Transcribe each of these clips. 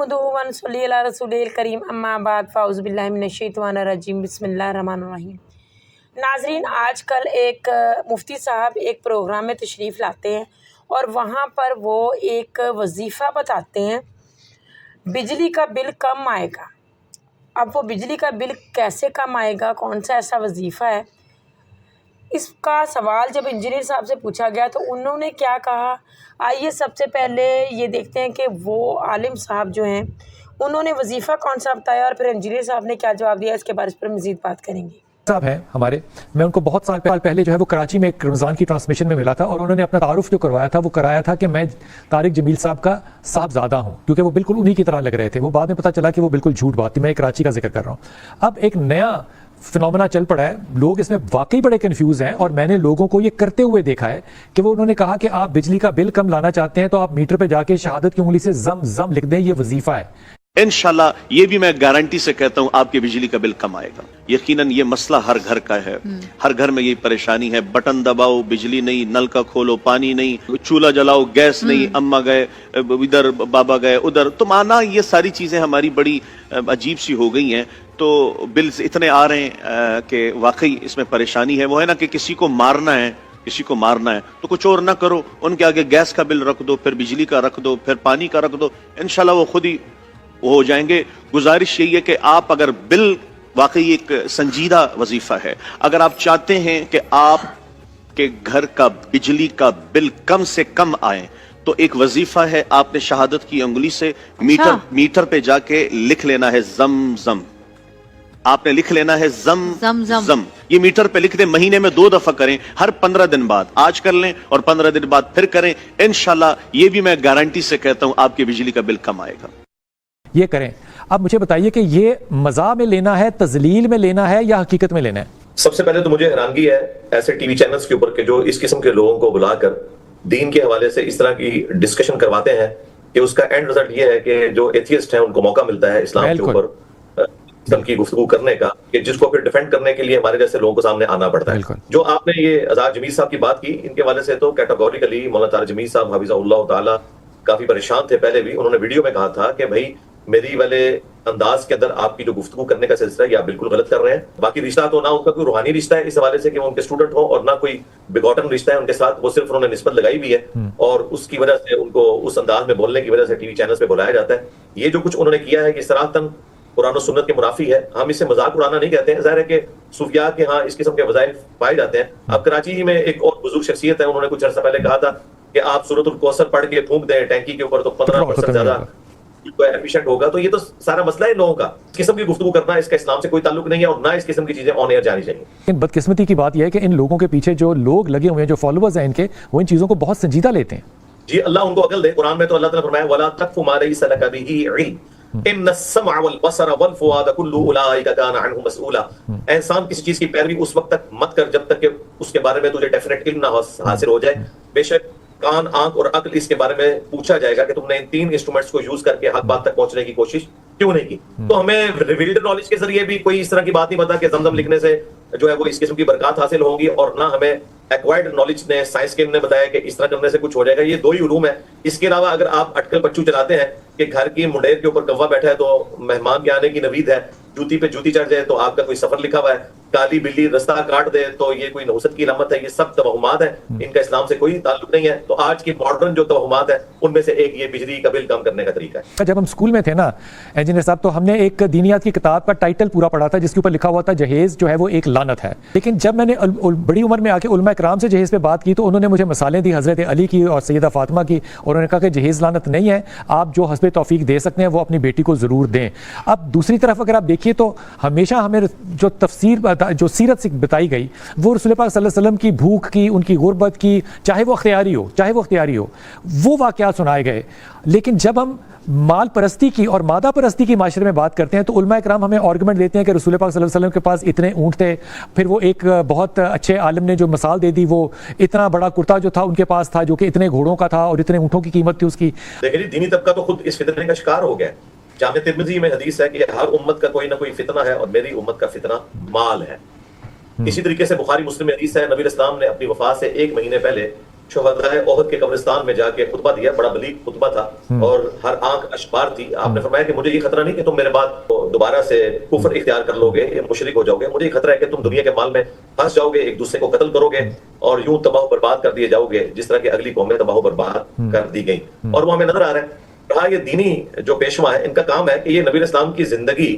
ونصلی علی رسول الکریم اما بعد فاعوذ باللہ من الشیطان الرجیم بسم اللہ الرحمن الرحیم۔ ناظرین، آج کل ایک مفتی صاحب ایک پروگرام میں تشریف لاتے ہیں اور وہاں پر وہ ایک وظیفہ بتاتے ہیں، بجلی کا بل کم آئے گا۔ اب وہ بجلی کا بل کیسے کم آئے گا، کون سا ایسا وظیفہ ہے، اس کا سوال جب انجینئر صاحب سے پوچھا گیا تو انہوں نے کیا کہا، آئیے سب سے پہلے یہ دیکھتے ہیں کہ وہ عالم صاحب جو ہیں انہوں نے وظیفہ کون سا بتایا اور پھر انجینئر صاحب نے کیا جواب دیا۔ اس کے بارے پر مزید بات کریں گے۔ صاحب ہیں ہمارے، میں ان کو بہت سال پہلے جو ہے وہ کراچی میں ایک رمضان کی ٹرانسمیشن میں ملا تھا اور انہوں نے اپنا تعارف جو کروایا تھا وہ کرایا تھا کہ میں طارق جمیل صاحب کا صاحبزادہ ہوں، کیونکہ وہ بالکل انہی کی طرح لگ رہے تھے۔ وہ بعد میں پتہ چلا کہ وہ بالکل جھوٹ بات تھی، میں کراچی کا ذکر کر رہا ہوں۔ اب ایک نیا فنومنا چل پڑا ہے، لوگ اس میں واقعی بڑے کنفیوز ہیں اور میں نے لوگوں کو یہ کرتے ہوئے دیکھا ہے کہ وہ انہوں نے کہا کہ آپ بجلی کا بل کم لانا چاہتے ہیں تو آپ میٹر پہ جا کے شہادت کی انگلی سے زم زم لکھ دیں، یہ وظیفہ ہے۔ انشاءاللہ یہ بھی میں گارنٹی سے کہتا ہوں آپ کے بجلی کا بل کم آئے گا۔ یقیناً یہ مسئلہ ہر گھر کا ہے، ہر گھر میں یہ پریشانی ہے، بٹن دباؤ بجلی نہیں، نل کا کھولو پانی نہیں، چولہا جلاؤ گیس نہیں، اماں گئے ادھر، بابا گئے ادھر، تو مانا یہ ساری چیزیں ہماری بڑی عجیب سی ہو گئی ہیں۔ تو بلز اتنے آ رہے ہیں کہ واقعی اس میں پریشانی ہے۔ وہ ہے نا کہ کسی کو مارنا ہے، کسی کو مارنا ہے تو کچھ اور نہ کرو، ان کے آگے گیس کا بل رکھ دو، پھر بجلی کا رکھ دو، پھر پانی کا رکھ دو، انشاءاللہ وہ خود ہی وہ ہو جائیں گے۔ گزارش یہی ہے کہ آپ اگر بل واقعی ایک سنجیدہ وظیفہ ہے، اگر آپ چاہتے ہیں کہ آپ کے گھر کا بجلی کا بل کم سے کم آئے تو ایک وظیفہ ہے، آپ نے شہادت کی انگلی سے میٹر پہ جا کے لکھ لینا ہے زم زم، آپ نے لکھ لینا ہے زم زم۔ یہ میٹر پہ لکھ دیں، مہینے میں 2 دفعہ کریں، ہر 15 دن بعد، آج کر لیں اور 15 دن بعد پھر کریں، انشاءاللہ یہ بھی میں گارنٹی سے کہتا ہوں آپ کے بجلی کا بل کم آئے گا۔ یہ کریں۔ اب مجھے بتائیے کہ یہ مزاح میں لینا ہے، تذلیل میں لینا ہے یا حقیقت میں لینا ہے؟ سب سے پہلے تو مجھے حیرانگی ہے ایسے ٹی وی چینلز کے اوپر کہ جو اس قسم کے لوگوں کو بلا کر دین کے حوالے سے اس طرح کی ڈسکشن کرواتے ہیں کہ اس کا اینڈ رزلٹ یہ ہے کہ جو ایتھیسٹ ہیں ان کو موقع ملتا ہے اسلام کے اوپر اسلام کی گفتگو کرنے کا، کہ جس کو پھر ڈیفینڈ کرنے کے لیے ہمارے جیسے لوگوں کو سامنے آنا پڑتا ہے۔ جو آپ نے یہ آزاد جمیل صاحب کی بات کی، ان کے حوالے سے تو کیٹاگوریکلی مولانا طارق جمیل صاحب حفظہ اللہ تعالی کافی پریشان تھے۔ پہلے بھی انہوں نے ویڈیو میں کہا تھا کہ بھائی میری والے انداز کے اندر آپ کی جو گفتگو کرنے کا سلسلہ ہے یہ آپ بالکل غلط کر رہے ہیں۔ باقی رشتہ تو نہ ان کا کوئی روحانی رشتہ ہے اس حوالے سے کہ وہ ان کے اسٹوڈنٹ ہوں، اور نہ کوئی بگوٹن رشتہ ہے ان کے ساتھ، وہ صرف انہوں نے نسبت لگائی ہوئی ہے اور اس کی وجہ سے ان کو اس انداز میں بولنے کی وجہ سے ٹی وی چینلز پہ بلایا جاتا ہے۔ یہ جو کچھ انہوں نے کیا ہے کہ صراحتاً قرآن و سنت کے منافی ہے۔ ہم اسے مذاق اڑانا نہیں کہتے ہیں، ظاہر ہے کہ صوفیات کے ہاں اس قسم کے وظائف پائے جاتے ہیں۔ اب کراچی ہی میں ایک اور بزرگ شخصیت ہے، انہوں نے کچھ عرصہ پہلے کہا تھا کہ آپ سورۃ الکوثر پڑھ کے پھونک دیں ٹینکی کے اوپر تو 15% زیادہ ایفیشنٹ ہوگا۔ تو یہ تو سارا مسئلہ ہے لوگوں کا، اس قسم کی گفتگو کرنا اس کا اسلام سے کوئی تعلق نہیں ہے اور نہ اس قسم کی چیزیں آن ایئر جانی چاہیے۔ بدقسمتی کی بات یہ ہے کہ ان لوگوں کے پیچھے جو لوگ لگے ہوئے ہیں، جو فالوورز ہیں ان کے، وہ ان چیزوں کو بہت سنجیدہ لیتے ہیں۔ جی اللہ ان کو عقل دے۔ قرآن میں تو اللہ تعالیٰ نے فرمایا وَلَا تَقْفُ مَا لَيْسَ لَكَ بِهِ عِلْمٌ إِنَّ السَّمْعَ وَالْبَصَرَ وَالْفُؤَادَ كُلُّ أُولَٰئِكَ كَانَ عَنْهُ مسؤولا۔ اے انسان کسی چیز کی پیروی اس وقت تک مت کر جب تک کہ اس کے بارے میں تجھے ڈیفینیٹ علم نہ حاصل ہو جائے۔ بے شک کان، آنکھ اور عقل اس کے بارے میں پوچھا جائے گا کہ تم نے ان 3 انسٹرومنٹس کو یوز کر کے حق بات تک پہنچنے کی کوشش کیوں نہیں کی۔ تو ہمیں ریویلڈ نالج کے ذریعے بھی کوئی اس طرح کی بات نہیں پتا کہ زمزم لکھنے سے جو ہے وہ اس قسم کی برکات حاصل ہوں گی، اور نہ ہمیں ایکوائرڈ نالج نے، سائنس کے نے بتایا کہ اس طرح کرنے سے کچھ ہو جائے گا۔ یہ 2 ہی علوم ہیں۔ اس کے علاوہ اگر آپ اٹکل پچو چلاتے ہیں کہ گھر کی منڈیر کے اوپر کوا بیٹھا ہے تو مہمان کے آنے کی نوید ہے، جوتی پہ جوتی چڑھ جائے تو آپ کا کوئی سفر لکھا ہوا ہے، کالی بلی رستہ کاٹ دے تو یہ کوئی نحوست کی علامت ہے، یہ سب توہمات ہیں، ان کا اسلام سے کوئی تعلق نہیں ہے۔ تو آج کی ماڈرن جو توہمات ہیں ان میں سے ایک یہ بجلی کا بل کم کرنے کا طریقہ ہے۔ جب ہم اسکول میں تھے نا انجینئر صاحب، تو ہم نے ایک دینیات کی کتاب کا ٹائٹل پورا پڑھا تھا جس کے اوپر لکھا ہوا تھا جہیز جو ہے وہ ایک لعنت ہے۔ لیکن جب میں نے بڑی عمر میں آ کے علماء کرام سے جہیز پہ بات کی تو انہوں نے مجھے مثالیں دی حضرت علی کی اور سیدہ فاطمہ کی، اور انہوں نے کہا کہ جہیز لعنت نہیں ہے، آپ جو حسب توفیق دے سکتے ہیں وہ اپنی بیٹی کو ضرور دیں۔ اب دوسری طرف اگر آپ دیکھیے تو ہمیشہ ہمیں جو تفسیر جو سیرت سے بتائی گئی وہ رسول پاک صلی اللہ علیہ وسلم کی بھوک کی، ان کی غربت کی، چاہے وہ اختیاری ہو، وہ واقعات سنائے گئے۔ لیکن جب ہم مال پرستی کی اور مادہ پرستی کی معاشرے میں بات کرتے ہیں تو علماء کرام ہمیں آرگومنٹ دیتے ہیں کہ رسول پاک صلی اللہ علیہ وسلم کے پاس اتنے اونٹ تھے، پھر وہ ایک بہت اچھے عالم نے جو مثال دے دی، وہ اتنا بڑا کرتا جو تھا ان کے پاس تھا جو کہ اتنے گھوڑوں کا تھا اور اتنے اونٹوں کی قیمت تھی اس کی۔ دیکھیں دینی طبقہ تو خود اس فتنے کا شکار ہو گیا۔ جامع ترمذی میں حدیث ہے کہ ہر امت کا کوئی نہ کوئی فتنہ ہے اور میری امت کا فتنہ مال ہے۔ اسی طریقے سے بخاری مسلم میں حدیث ہے، نبی اسلام نے اپنی وفات سے 1 مہینے پہلے شہدائے احد کے قبرستان میں جا کے خطبہ دیا, بڑا بلیغ خطبہ تھا اور ہر آنکھ اشبار تھی. آپ نے فرمایا کہ مجھے یہ خطرہ نہیں کہ تم میرے بعد دوبارہ سے کفر اختیار کر لو گے یا مشرک ہو جاؤ گے, مجھے یہ خطرہ ہے کہ تم دنیا کے مال میں پھنس جاؤ گے, ایک دوسرے کو قتل کرو گے اور یوں تباہ و برباد کر دیے جاؤ گے جس طرح کہ اگلی قومیں تباہ و برباد کر دی گئیں. اور وہ ہمیں نظر آ رہا ہے. رہا یہ دینی جو پیشوا ہے, ان کا کام ہے کہ یہ نبی اسلام کی زندگی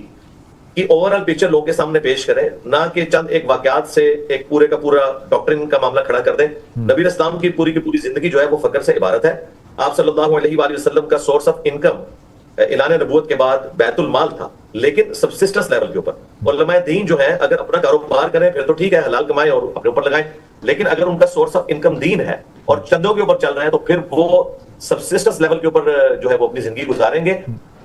کی اوورآل پکچر لوگوں کے سامنے پیش کریں, نہ کہ چند ایک واقعات سے ایک پورے کا پورا ڈاکٹرن کا معاملہ کھڑا کر دیں. نبی اسلام کی پوری زندگی جو ہے وہ فقر سے عبارت ہے. آپ صلی اللہ علیہ وآلہ وسلم کا سورس آف انکم اعلان نبوت کے بعد بیت المال تھا, لیکن سبسسٹنس لیول کے اوپر. علماء دین جو ہیں اگر اپنا کاروبار کریں پھر تو ٹھیک ہے, حلال کمائیں اور اپنے اوپر لگائیں, لیکن اگر ان کا سورس آف انکم دین ہے اور چندوں کے اوپر چل رہے ہیں تو پھر وہ سبسسٹنس لیول کے اوپر جو ہے وہ اپنی زندگی گزاریں گے.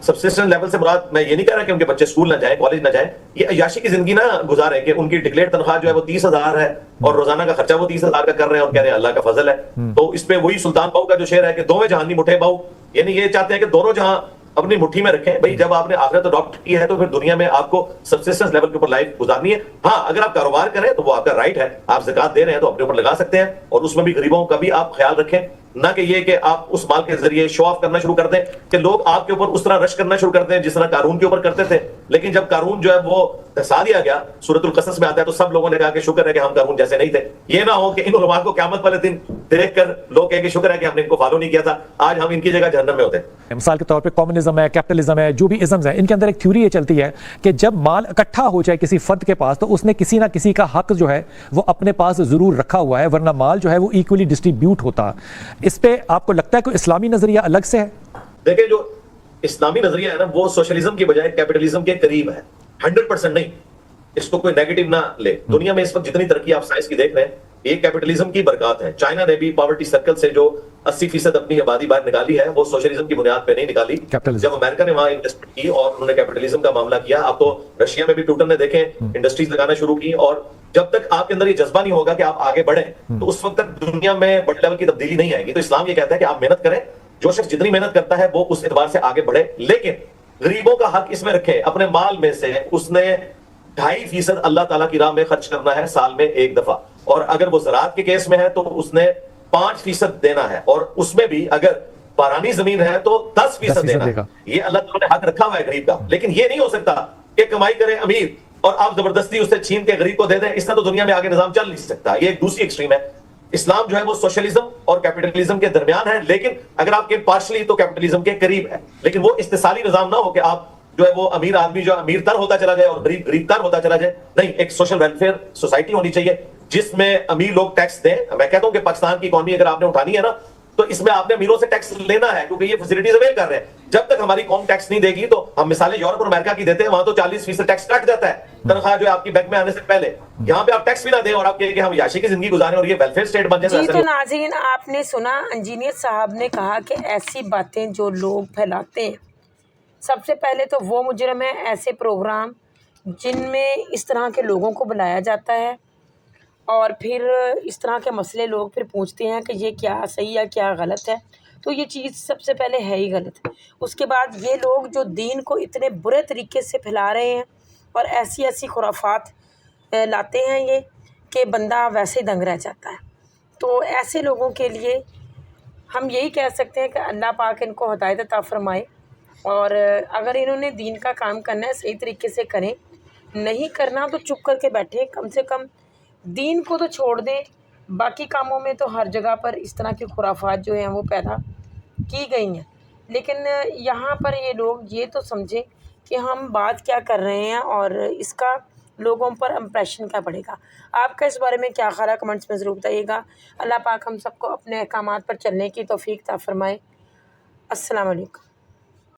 سبسسٹنس لیول سے مراد میں یہ نہیں کہہ رہا کہ ان کے بچے اسکول نہ جائیں, کالج نہ جائیں, یہ عیاشی کی زندگی نہ گزاریں کہ ان کی ڈکلیئر تنخواہ جو ہے وہ 30,000 ہے اور روزانہ کا خرچہ وہ 30,000 کا کر رہے ہیں اور کہہ رہے ہیں اللہ کا فضل ہے. تو اس پہ وہی سلطان باؤ کا جو شعر ہے کہ دوویں جہان نہیں مٹھے باؤ, یعنی یہ چاہتے ہیں کہ دونوں جہاں اپنی مٹھی میں رکھیں. بھائی جب آپ نے آخرت اڈاپٹ کی ہے تو پھر دنیا میں آپ کو سبسسٹنس لیول کے اوپر لائف گزارنی ہے. ہاں اگر آپ کاروبار کریں تو وہ آپ کا رائٹ ہے, آپ زکات دے رہے ہیں تو اپنے اوپر لگا سکتے ہیں اور اس میں بھی غریبوں کا بھی آپ خیال رکھیں, نہ کہ یہ کہ آپ اس مال کے ذریعے شو آف کرنا شروع کر دیں کہ لوگ آپ کے اوپر اس طرح رش کرنا شروع کر دیں جس طرح قارون کے اوپر کرتے تھے. لیکن جب قارون جو ہے وہ دھسا دیا گیا, سورۃ القصص میں آتا ہے, تو سب لوگوں نے کہا کہ شکر ہے کہ ہم قارون جیسے نہیں تھے. یہ نہ ہو کہ ان علماء کو قیامت والے دن دیکھ کر لوگ کہیں کہ شکر ہے کہ ہم نے ان کو فالو نہیں کیا تھا, آج ہم ان کی جگہ جہنم میں ہوتے. مثال کے طور پہ کمیونزم ہے, کیپٹلزم ہے, جو بھی ازمز ہیں, ان کے اندر ایک تھیوری یہ چلتی ہے کہ جب مال اکٹھا ہو جائے کسی فرد کے پاس تو اس نے کسی نہ کسی کا حق جو ہے وہ اپنے پاس ضرور رکھا ہوا ہے, ورنہ مال جو ہے وہ ایکولی ڈسٹریبیوٹ ہوتا. اس پہ آپ کو لگتا ہے کہ اسلامی نظریہ الگ سے ہے؟ دیکھیں جو اسلامی نظریہ ہے نا وہ سوشلزم کی بجائے کیپٹلزم کے قریب ہے, 100% نہیں, اس کو کوئی نیگیٹو نہ لے. دنیا میں اس وقت جتنی ترقی آپ سائنس کی دیکھ رہے ہیں یہ کیپٹلزم کی برکات ہے. چائنا نے بھی پاورٹی سرکل سے جو 80% اپنی آبادی باہر نکالی ہے وہ سوشلزم کی بنیاد پہ نہیں نکالی. جب امریکہ نے وہاں انویسٹمنٹ کی اور انہوں نے کیپٹلزم کا معاملہ کیا, آپ تو رشیا میں بھی پوٹن نے دیکھیں انڈسٹریز لگانا شروع کی, اور جب تک آپ کے اندر یہ جذبہ نہیں ہوگا کہ آپ آگے بڑھیں تو اس وقت تک دنیا میں بڑے لیول کی تبدیلی نہیں آئے گی. تو اسلام یہ کہتا ہے کہ آپ محنت کریں, جو شخص جتنی محنت کرتا ہے وہ اس اعتبار سے آگے بڑھے, لیکن غریبوں کا حق اس میں رکھے. اپنے مال میں سے اس نے 2.5% اللہ تعالیٰ کی راہ میں خرچ کرنا ہے سال میں ایک دفعہ, اور اگر وہ زراعت کے کیس میں ہے تو اس نے 5% دینا ہے, اور اس میں بھی اگر بارانی زمین ہے تو 10% دینا ہے. یہ اللہ تعالیٰ نے حق رکھا ہوا ہے غریب کا. لیکن یہ نہیں ہو سکتا کہ کمائی کرے امیر اور آپ زبردستی اسے چھین کے غریب کو دے دیں. اس طرح تو دنیا میں آگے نظام چل نہیں سکتا. یہ ایک دوسری ایکسٹریم ہے. اسلام جو ہے وہ سوشلزم اور کیپٹلزم کے درمیان ہے, لیکن اگر آپ کے پارشلی تو کیپٹلزم کے قریب ہے, لیکن وہ استثالی نظام نہ ہو کہ آپ جو ہے وہ امیر آدمی جو امیر تر ہوتا چلا جائے اور غریب غریب تر ہوتا چلا جائے. نہیں, ایک سوشل ویلفیئر سوسائٹی ہونی چاہیے جس میں امیر لوگ ٹیکس دیں. میں کہتا ہوں کہ پاکستان کی اکانومی اگر آپ نے اٹھانی ہے نا تو اس میں آپ نے امیروں سے ٹیکس لینا ہے, کیونکہ یہ فیسلٹیز اویل کر رہے ہیں. جب تک ہماری قوم ٹیکس نہیں دے گی تو ہم مثالیں یورپ اور امریکہ کی دیتے ہیں, وہاں تو 40% ٹیکس کٹ جاتا ہے تنخواہ جو ہے آپ کی بینک میں آنے سے پہلے. یہاں پہ آپ ٹیکس بھی نہ دیں اور آپ کہیں کہ ہم عیاشی کی زندگی گزاریں اور یہ ویلفیئر اسٹیٹ بن جائے. جی تو ناظرین, آپ نے سنا انجینئر صاحب نے کہا کہ ایسی باتیں جو لوگ پھیلاتے ہیں, سب سے پہلے تو وہ مجرم ہے ایسے پروگرام جن میں اس طرح کے لوگوں کو بلایا جاتا ہے اور پھر اس طرح کے مسئلے لوگ پھر پوچھتے ہیں کہ یہ کیا صحیح ہے کیا غلط ہے. تو یہ چیز سب سے پہلے ہے ہی غلط. اس کے بعد یہ لوگ جو دین کو اتنے برے طریقے سے پھیلا رہے ہیں اور ایسی ایسی خرافات لاتے ہیں یہ کہ بندہ ویسے دنگ رہ جاتا ہے. تو ایسے لوگوں کے لیے ہم یہی کہہ سکتے ہیں کہ اللہ پاک ان کو ہدایت عطا فرمائے, اور اگر انہوں نے دین کا کام کرنا ہے صحیح طریقے سے کریں, نہیں کرنا تو چپ کر کے بیٹھیں. کم سے کم دین کو تو چھوڑ دیں, باقی کاموں میں تو ہر جگہ پر اس طرح کی خرافات جو ہیں وہ پیدا کی گئی ہیں. لیکن یہاں پر یہ لوگ یہ تو سمجھیں کہ ہم بات کیا کر رہے ہیں اور اس کا لوگوں پر امپریشن کیا پڑے گا. آپ کا اس بارے میں کیا خیال ہے کمنٹس میں ضرور بتائیے گا. اللہ پاک ہم سب کو اپنے احکامات پر چلنے کی توفیق عطا فرمائے. السلام علیکم.